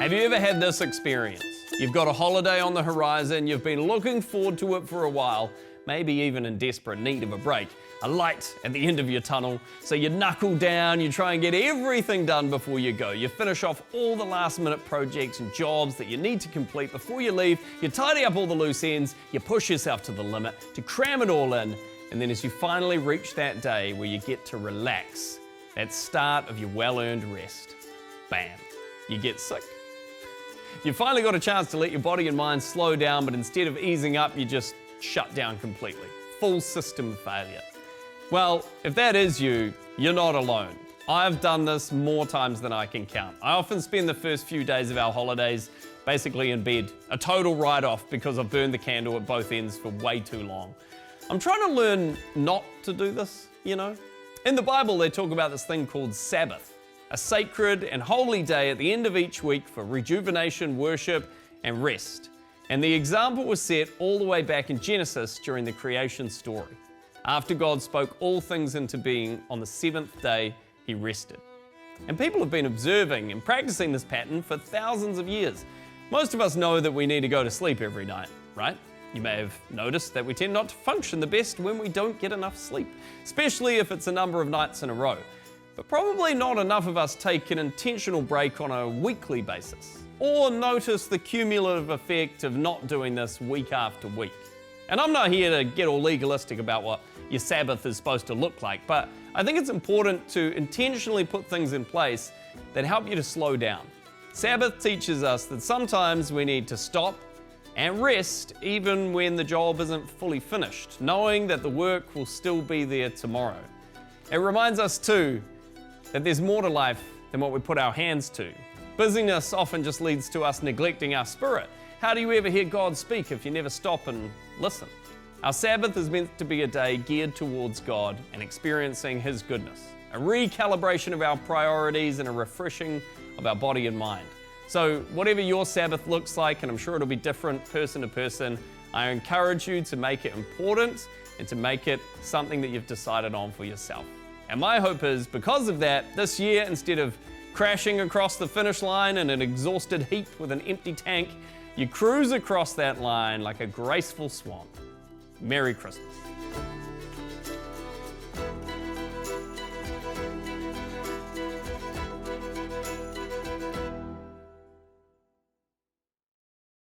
Have you ever had this experience? You've got a holiday on the horizon, you've been looking forward to it for a while, maybe even in desperate need of a break, a light at the end of your tunnel, so you knuckle down, you try and get everything done before you go. You finish off all the last-minute projects and jobs that you need to complete before you leave, you tidy up all the loose ends, you push yourself to the limit to cram it all in, and then as you finally reach that day where you get to relax, that start of your well-earned rest, bam, you get sick. You've finally got a chance to let your body and mind slow down, but instead of easing up, you just shut down completely. Full system failure. Well, if that is you, you're not alone. I've done this more times than I can count. I often spend the first few days of our holidays basically in bed, a total write-off because I've burned the candle at both ends for way too long. I'm trying to learn not to do this, you know. In the Bible, they talk about this thing called Sabbath, a sacred and holy day at the end of each week for rejuvenation, worship, and rest. And the example was set all the way back in Genesis during the creation story. After God spoke all things into being, on the seventh day, He rested. And people have been observing and practicing this pattern for thousands of years. Most of us know that we need to go to sleep every night, right? You may have noticed that we tend not to function the best when we don't get enough sleep, especially if it's a number of nights in a row. But probably not enough of us take an intentional break on a weekly basis, or notice the cumulative effect of not doing this week after week. And I'm not here to get all legalistic about what your Sabbath is supposed to look like, but I think it's important to intentionally put things in place that help you to slow down. Sabbath teaches us that sometimes we need to stop and rest even when the job isn't fully finished, knowing that the work will still be there tomorrow. It reminds us too that there's more to life than what we put our hands to. Busyness often just leads to us neglecting our spirit. How do you ever hear God speak if you never stop and listen? Our Sabbath is meant to be a day geared towards God and experiencing His goodness, a recalibration of our priorities and a refreshing of our body and mind. So whatever your Sabbath looks like, and I'm sure it'll be different person to person, I encourage you to make it important and to make it something that you've decided on for yourself. And my hope is, because of that, this year, instead of crashing across the finish line in an exhausted heap with an empty tank, you cruise across that line like a graceful swan. Merry Christmas.